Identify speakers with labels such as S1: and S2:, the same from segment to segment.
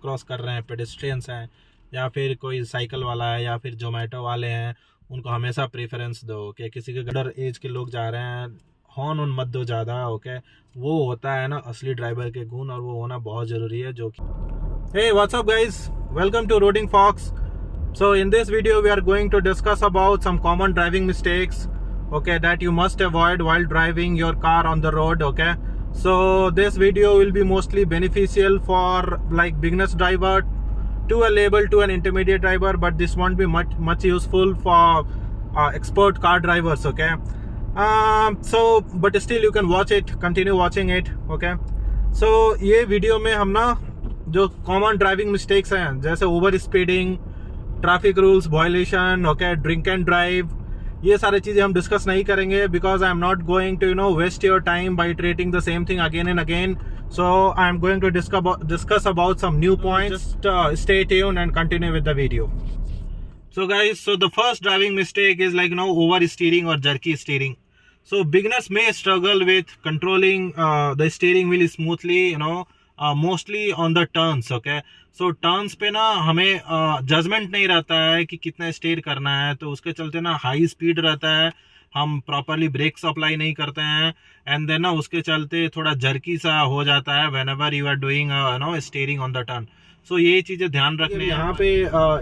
S1: Cross कर रहे हैं, पेडेस्ट्रियंस हैं, या फिर कोई साइकिल वाला है, या फिर जोमेटो वाले हैं, उनको हमेशा प्रेफरेंस दो। कि किसी के अंडर एज के लोग जा रहे हैं, हॉर्न उन मत दो ज़्यादा। ओके, वो होता है ना असली ड्राइवर के गुण, और वो होना बहुत ज़रूरी है। जो कि hey what's up guys, welcome to Roading Fox. So in this video we are going to discuss about some common driving mistakes, okay, that you must avoid while driving your car on the road. Okay, so this video will be mostly beneficial for like beginners driver to a level to an intermediate driver, but this won't be much useful for expert car drivers. Okay, so but still you can watch it, continue watching it. Okay, so ये video में हम ना जो common driving mistakes हैं, जैसे over speeding, traffic rules violation, okay, drink and drive, ये सारी चीजें हम डिस्कस नहीं करेंगे, because I am not going to waste your time by iterating the same thing again and again. So I am going to discuss about some new points. Just stay tuned and continue with the video. So guys, so the first driving mistake is like over steering or jerky steering. So beginners may struggle with controlling the steering wheel smoothly, mostly on the turns. Okay, so turns पे ना हमें judgement नहीं रहता है कि कितना steer करना है, तो उसके चलते ना हाई स्पीड रहता है, हम प्रॉपरली ब्रेक्स अप्लाई नहीं करते हैं, एंड देन ना उसके चलते थोड़ा जर्की सा हो जाता है whenever you are doing steering on the turn. So ये चीजें ध्यान रखनी है. यहाँ पे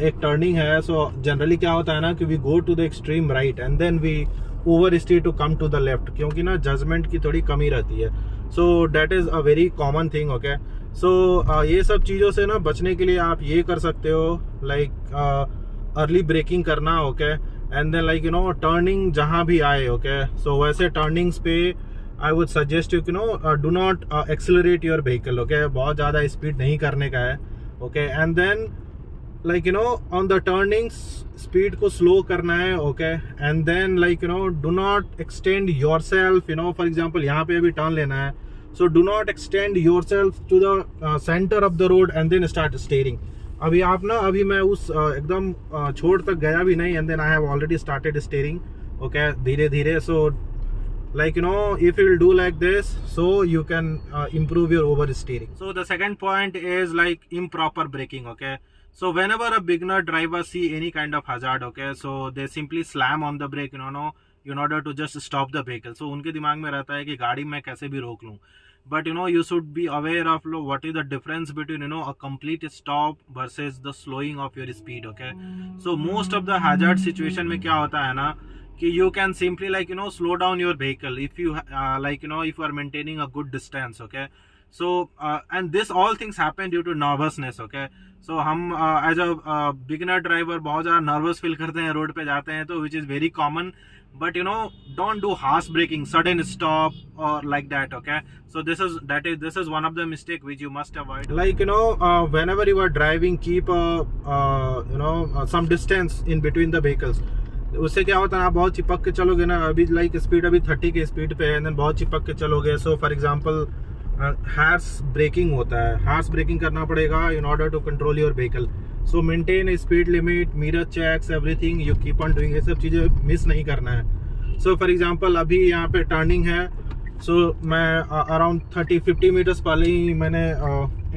S1: एक टर्निंग है, सो जनरली क्या होता है ना कि we go to the extreme right and then we over steer to come to the left, क्योंकि ना जजमेंट की थोड़ी कमी रहती है. So that is a very common thing. Okay, so ये सब चीज़ों से ना बचने के लिए आप ये कर सकते हो, लाइक अर्ली ब्रेकिंग करना. Okay, and then like turning जहाँ भी आए. ओके, सो वैसे टर्निंग्स पे I would suggest you do not accelerate your vehicle. Okay, बहुत ज़्यादा स्पीड नहीं करने का है. Okay, and then like on the turnings speed को स्लो करना है. Okay, and then like do not extend your self. For example यहाँ पे अभी टर्न लेना है, so do not extend yourself to the center of the road and then start steering. अभी मैं उस एकदम छोड़ तक गया भी नहीं, and then I have already started steering. Okay, धीरे धीरे. So like if you will do like this, so you can improve your oversteering. So the second point is like improper braking. Okay, so whenever a beginner driver see any kind of hazard, okay, so they simply slam on the brake in order to just stop the vehicle. So उनके दिमाग में रहता है कि गाड़ी मैं कैसे भी रोक लूँ, but you should be aware of what is the difference between a complete stop versus the slowing of your speed. Okay, so most of the hazard situation में क्या होता है ना कि you can simply like slow down your vehicle if you if you are maintaining a good distance. Okay, so and this all things happen due to nervousness. Okay, so हम as a beginner driver बहुत ज़्यादा nervous feel करते हैं road पे जाते हैं, तो which is very common. But don't do harsh braking, sudden stop or like that. Okay, so this is one of the mistake which you must avoid. Like whenever you are driving, keep some distance in between the vehicles. उससे क्या होता है, आप बहुत चिपक के चलोगे ना, अभी लाइक स्पीड अभी 30 के स्पीड पे है, बहुत चिपक के चलोगे. So for example harsh braking होता है, हार्श ब्रेकिंग करना पड़ेगा in order to control your vehicle. So maintain speed limit, mirror checks, everything you keep on doing. ये सब चीज़ें मिस नहीं करना है. सो फॉर एग्जांपल अभी यहाँ पे टर्निंग है, सो मैं अराउंड 30-50 मीटर्स पहले ही मैंने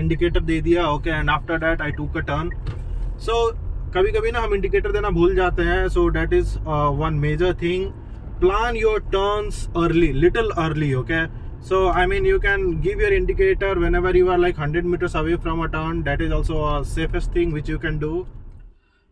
S1: इंडिकेटर दे दिया. Okay, and after that I टूक अ टर्न. सो कभी कभी ना हम इंडिकेटर देना भूल जाते हैं. So that is one major thing. Plan your turns early, little early. Okay, so I mean you can give your indicator whenever you are like 100 meters away from a turn. That is also a safest thing which you can do.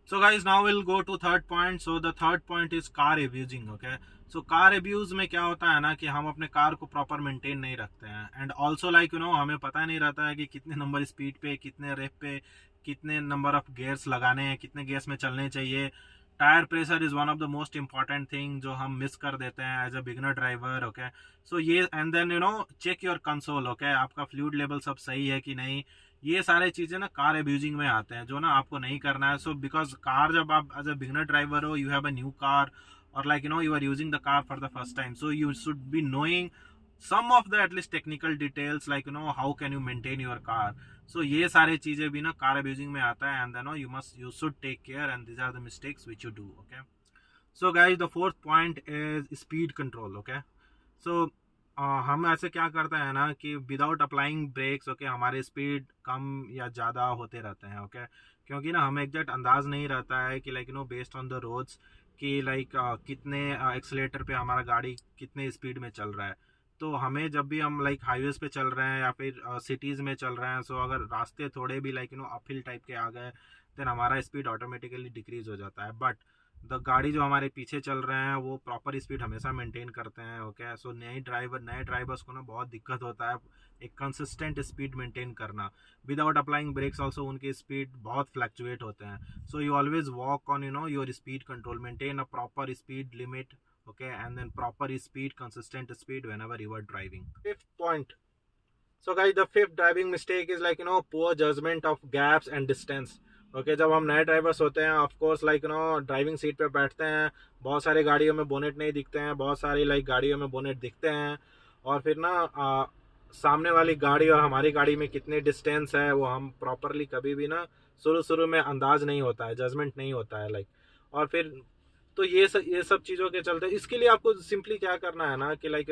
S1: So guys, now we'll go to third point. So the third point is car abusing. Okay, so car abuse में क्या होता है ना कि हम अपने car को proper maintain नहीं रखते हैं, एंड ऑल्सो लाइक हमें पता नहीं रहता है कि कितने नंबर स्पीड पे, कितने रेप पे, कितने नंबर ऑफ गियर्स लगाने हैं, कितने गियर्स में चलने चाहिए. Tyre pressure is one of the most important thing जो हम मिस कर देते हैं as a beginner driver. Okay, so ये and then check your console. Okay, आपका फ्लूइड लेवल सब सही है कि नहीं. ये सारे चीजें ना कार अब्यूजिंग में आते हैं, जो ना आपको नहीं करना है. सो बिकॉज कार जब आप एज अ बिगिनर ड्राइवर हो, you have a new car, और like you are using the car for the first time, so you should be knowing some of the at least technical details, like how can you maintain your car. So ये सारे चीजें भी ना car abusing में आता है, and then you should take care, and these are the mistakes which you do. Okay, so guys, the fourth point is speed control. Okay, so हम ऐसे क्या करते हैं ना कि विदाउट अप्लाइंग ब्रेक्स ओके हमारे स्पीड कम या ज़्यादा होते रहते हैं ओके, क्योंकि ना हमें एग्जैक्ट अंदाज नहीं रहता है कि like based on the roads कि लाइक कितने एक्सीलेटर पे हमारा गाड़ी कितने स्पीड में चल रहा है। तो हमें जब भी हम लाइक हाईवेज पे चल रहे हैं या फिर सिटीज़ में चल रहे हैं, सो अगर रास्ते थोड़े भी लाइक अपहिल टाइप के आ गए देन हमारा स्पीड ऑटोमेटिकली डिक्रीज हो जाता है। बट द गाड़ी जो हमारे पीछे चल रहे हैं वो प्रॉपर स्पीड हमेशा मेंटेन करते हैं ओके। सो नए ड्राइवर्स को ना बहुत दिक्कत होता है एक कंसिस्टेंट स्पीड मेंटेन करना। विदाउट अप्लाइंग ब्रेक्स ऑल्सो उनके स्पीड बहुत फ्लक्चुएट होते हैं। So you always walk on your speed control, maintain a proper speed limit okay, and then proper speed, consistent speed whenever you are driving. Fifth point, so guys the fifth driving mistake is like poor judgment of gaps and distance okay। जब हम नए drivers होते हैं of course like driving seat पे बैठते हैं, बहुत सारे गाड़ियों में बोनेट नहीं दिखते हैं, बहुत सारी लाइक गाड़ियों में बोनेट दिखते हैं, और फिर ना सामने वाली गाड़ी और हमारी गाड़ी में कितने डिस्टेंस है वो हम प्रॉपरली कभी भी ना शुरू में अंदाज नहीं होता है, जजमेंट नहीं होता है लाइक। और फिर तो ये सब चीज़ों के चलते इसके लिए आपको सिंपली क्या करना है ना कि like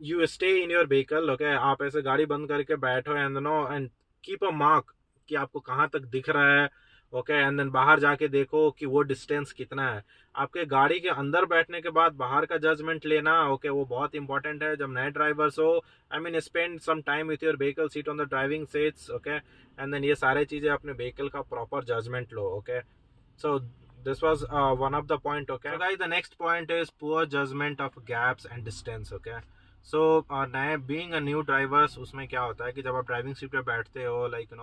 S1: you stay in your vehicle okay. आप ऐसे गाड़ी बंद करके बैठो एंड कीप अ मार्क कि आपको कहाँ तक दिख रहा है ओके, एंड देन बाहर जाके देखो कि वो डिस्टेंस कितना है। आपके गाड़ी के अंदर बैठने के बाद बाहर का जजमेंट लेना ओके वो बहुत इंपॉर्टेंट है। जब नए ड्राइवर्स हो I mean spend some time with your vehicle, seat on the driving seats okay, and then ये सारे चीज़ें अपने व्हीकल का प्रॉपर जजमेंट लो okay. So this was one of the point okay। So guys the next point is poor judgment of gaps and distance okay। so नए being a new drivers उसमें क्या होता है कि जब आप ड्राइविंग सीट पे बैठते हो लाइक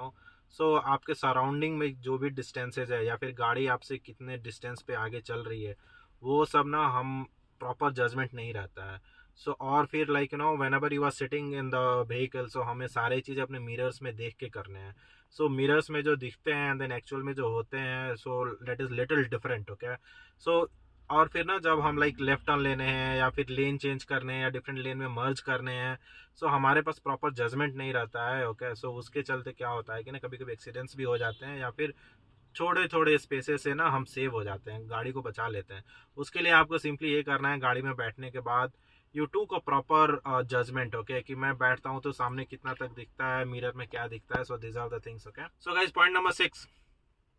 S1: सो आपके सराउंडिंग में जो भी डिस्टेंसेज है या फिर गाड़ी आपसे कितने डिस्टेंस पे आगे चल रही है वो सब ना हम प्रॉपर जजमेंट नहीं रहता है। सो और फिर like whenever you are sitting in the vehicle so हमें सारी चीज़ें अपने मिरर्स में देख के करने हैं। सो मिरर्स में जो दिखते हैं एंड देन एक्चुअल में जो होते हैं so that is little different okay. So और फिर ना जब हम लाइक लेफ्ट टर्न लेने हैं या फिर लेन चेंज करने हैं या डिफरेंट लेन में मर्ज करने हैं सो हमारे पास प्रॉपर जजमेंट नहीं रहता है ओके। सो उसके चलते क्या होता है कि ना कभी कभी एक्सीडेंट्स भी हो जाते हैं या फिर थोड़े स्पेसेस से ना हम सेव हो जाते हैं, गाड़ी को बचा लेते हैं। उसके लिए आपको सिंपली ये करना है गाड़ी में बैठने के बाद यू टू को प्रॉपर जजमेंट ओके कि मैं बैठता हूँ तो सामने कितना तक दिखता है, मिरर में क्या दिखता है। So this are the things okay. So guys point number 6,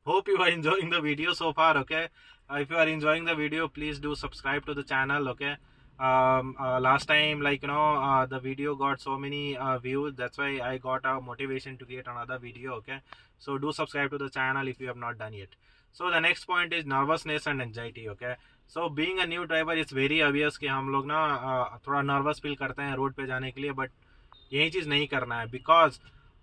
S1: hope you are enjoying the video so far okay। If you are enjoying the video please do subscribe to the channel okay। last time like the video got so many views, that's why I got a motivation to create another video okay। so do subscribe to the channel if you have not done yet। so the next point is nervousness and anxiety okay। so being a new driver it's very obvious कि हम लोग ना थोड़ा nervous feel करते हैं road पे जाने के लिए, बट यही चीज़ नहीं करना है बिकॉज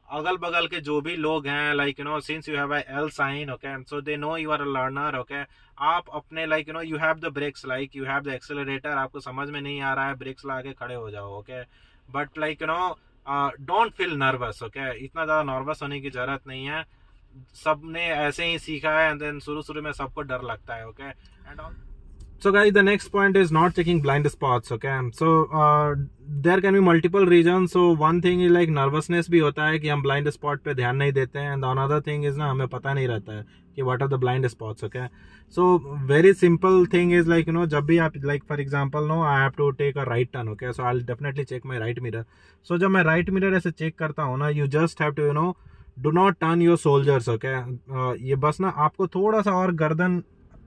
S1: अगल बगल के जो भी लोग हैं like since you have L sign okay so they know you are a learner okay. आप अपने like you have the brakes like you have the accelerator, आपको समझ में नहीं आ रहा है ब्रेक्स ला के खड़े हो जाओ okay. But like don't feel nervous okay, इतना ज़्यादा नर्वस होने की ज़रूरत नहीं है। सबने ऐसे ही सीखा है एंड देन शुरू में सबको डर लगता है okay. And so guys the next point is not checking blind spots okay। so there can be multiple reasons। so one thing is like nervousness भी होता है कि हम blind spot पे ध्यान नहीं देते हैं, and another thing is ना हमें पता नहीं रहता है कि what are the blind spots okay। so very simple thing is like जब भी आप like for example I have to take a right turn okay, so I'll definitely check my right mirror। so जब मैं right mirror ऐसे check करता हूँ ना you just have to do not turn your shoulders okay। ये बस ना आपको थोड़ा सा और गर्दन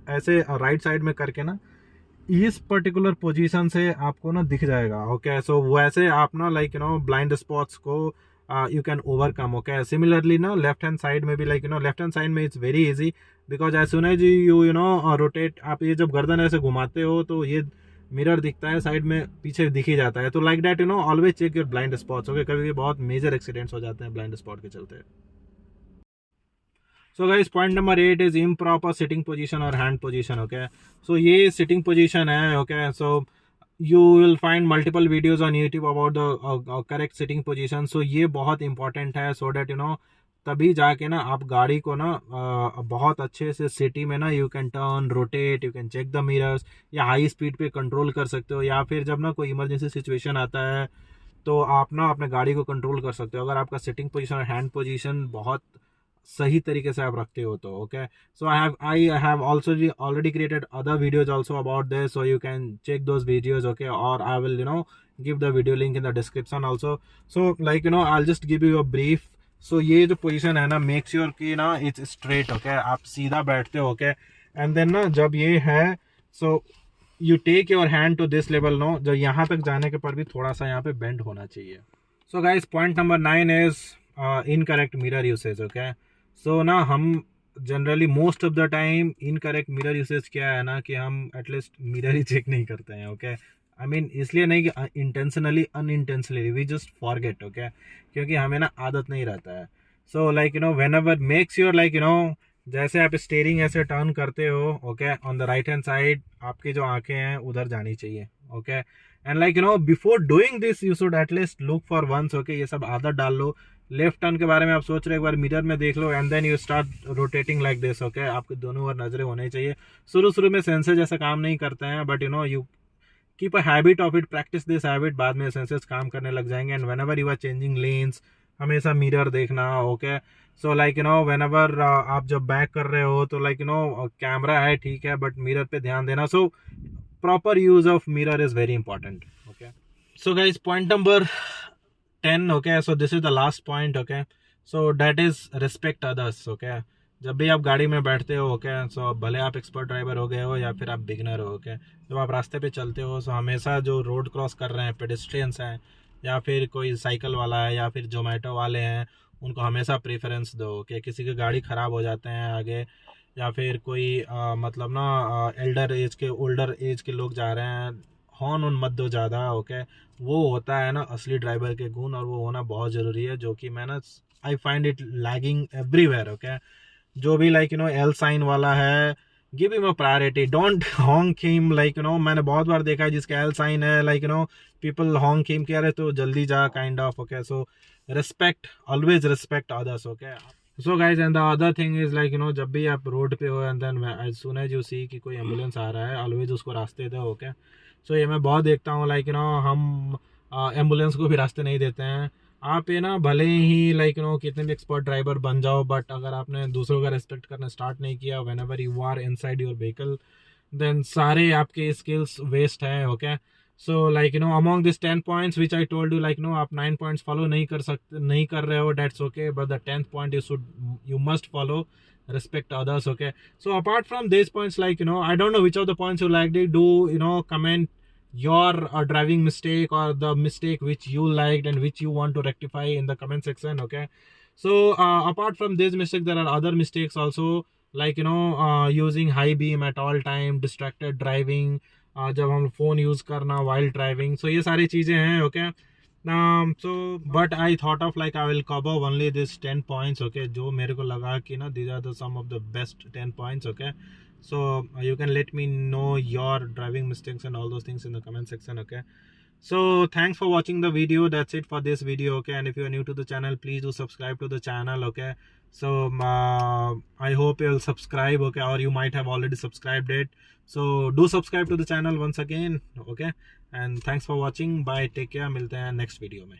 S1: ऐसे राइट साइड में करके ना इस पर्टिकुलर पोजीशन से आपको ना दिख जाएगा ओके। सो वैसे आप ना लाइक ब्लाइंड स्पॉट्स को you can overcome okay. Similarly ना लेफ्ट हैंड साइड में भी लाइक लेफ्ट हैंड साइड में it's very easy because as soon as you rotate, आप ये जब गर्दन ऐसे घुमाते हो तो ये मिरर दिखता है साइड में, पीछे दिख ही जाता है। तो like that always check your blind spots okay. कभी बहुत मेजर एक्सीडेंट्स हो जाते हैं ब्लाइंड स्पॉट के चलते। So guys point number 8 is improper sitting position or hand position okay। so ये sitting position है okay। so you will find multiple videos on YouTube about the correct sitting position। so ये बहुत important है so that तभी जाके ना आप गाड़ी को ना बहुत अच्छे से सिटी में ना you can turn rotate, you can check the mirrors, या हाई स्पीड पे कंट्रोल कर सकते हो, या फिर जब ना कोई इमरजेंसी सिचुएशन आता है तो आप ना अपने गाड़ी को कंट्रोल कर सकते हो अगर आपका सिटिंग पोजीशन और हैंड पोजीशन बहुत सही तरीके से आप रखते हो तो okay. So I have also already created other videos also about this, so you can check those videos okay. और I will give the video link in the description also. So like I'll just give you a brief. So ये जो position है ना, make sure कि ना it's straight, okay, आप सीधा बैठते हो, ओके, एंड देन ना जब ये है, so you take your hand to this level, no, जब यहाँ तक जाने के पर भी थोड़ा सा यहाँ पे बेंड होना चाहिए. So guys, point number 9 is incorrect mirror usage, okay. So ना हम generally most of the time incorrect mirror usage क्या है ना, कि हम एटलीस्ट मिरर ही चेक नहीं करते हैं, ओके. आई मीन इसलिए नहीं कि intentionally, unintentionally we just forget, okay, क्योंकि हमें ना आदत नहीं रहता है. So like whenever make sure, like जैसे आप स्टीयरिंग ऐसे टर्न करते हो, okay, on the right hand side आपकी जो आंखें हैं उधर जानी चाहिए, okay. And like before doing this you should at least look for once, okay. ये सब आदत डाल लो. लेफ्ट टर्न के बारे में आप सोच रहे हो, एक बार मिरर में देख लो, and then you start rotating like this, okay. आपके दोनों ओर नजरें होनी चाहिए. शुरू में सेंसेस जैसा काम नहीं करते हैं, but you keep a habit of it, practice this habit, बाद में सेंसेस काम करने लग जाएंगे. And whenever you are changing lanes, हमेशा मिरर देखना, okay. So like whenever आप जब बैक कर रहे हो तो लाइक कैमरा है, ठीक है, बट मिरर पे ध्यान देना. So proper use of mirror is very important, okay. So guys, point number 10, okay. So this is the last point, okay. So that is respect others, okay. जब भी आप गाड़ी में बैठते हो, ओके, सो भले आप एक्सपर्ट ड्राइवर हो गए हो या फिर आप बिगनर हो, ओके, जब आप रास्ते पे चलते हो, सो हमेशा जो रोड क्रॉस कर रहे हैं, पेडेस्ट्रियंस हैं या फिर कोई साइकिल वाला है या फिर जोमेटो वाले हैं, उनको हमेशा प्रेफरेंस दो, कि किसी की गाड़ी ख़राब हो जाते हैं आगे, या फिर कोई मतलब ना ओल्डर एज के लोग जा रहे हैं, हॉर्न उन मत दो ज़्यादा, ओके. वो होता है ना असली ड्राइवर के गुण, और वो होना बहुत ज़रूरी है, जो कि मैं ना I find it lagging everywhere, okay. जो भी लाइक एल साइन वाला है, give him a priority, don't हॉन्क him, like मैंने बहुत बार देखा है जिसका एल साइन है, लाइक पीपल हॉन्क हिम, कह रहे तो जल्दी जा, kind of, okay. So respect, always respect others, okay. So guys, and the other thing is like जब भी आप रोड पे हो, and then as soon as you see कि कोई एम्बुलेंस आ रहा है, ऑलवेज उसको रास्ते दो, ओके. सो ये मैं बहुत देखता हूँ, लाइक हम एम्बुलेंस को भी रास्ते नहीं देते हैं. आप ये ना भले ही लाइक कितने भी एक्सपर्ट ड्राइवर बन जाओ, बट अगर आपने दूसरों का रेस्पेक्ट करना स्टार्ट नहीं किया whenever you are inside your vehicle, then सारे आपके स्किल्स वेस्ट है, okay. So like among this 10 points which I told you, like आप 9 पॉइंट्स फॉलो नहीं कर रहे हो, that's okay, but the 10th point you must follow, respect others, okay. So apart from these points, like I don't know which of the points you liked it, do comment your driving mistake or the mistake which you liked and which you want to rectify in the comment section, okay. So apart from this mistake, there are other mistakes also, like using high beam at all time, distracted driving, जब हम phone use करना while driving. So ये सारी चीजें हैं, okay. So but I thought of like I will cover only this 10 points, okay, जो मेरे को लगा कि ना these are the some of the best 10 points, okay. So you can let me know your driving mistakes and all those things in the comment section, okay. So thanks for watching the video. That's it for this video, okay. And if you are new to the channel, please do subscribe to the channel, okay. So I hope you'll subscribe, okay, or you might have already subscribed it. So do subscribe to the channel once again, okay. And thanks for watching. Bye, take care. मिलते हैं next video में.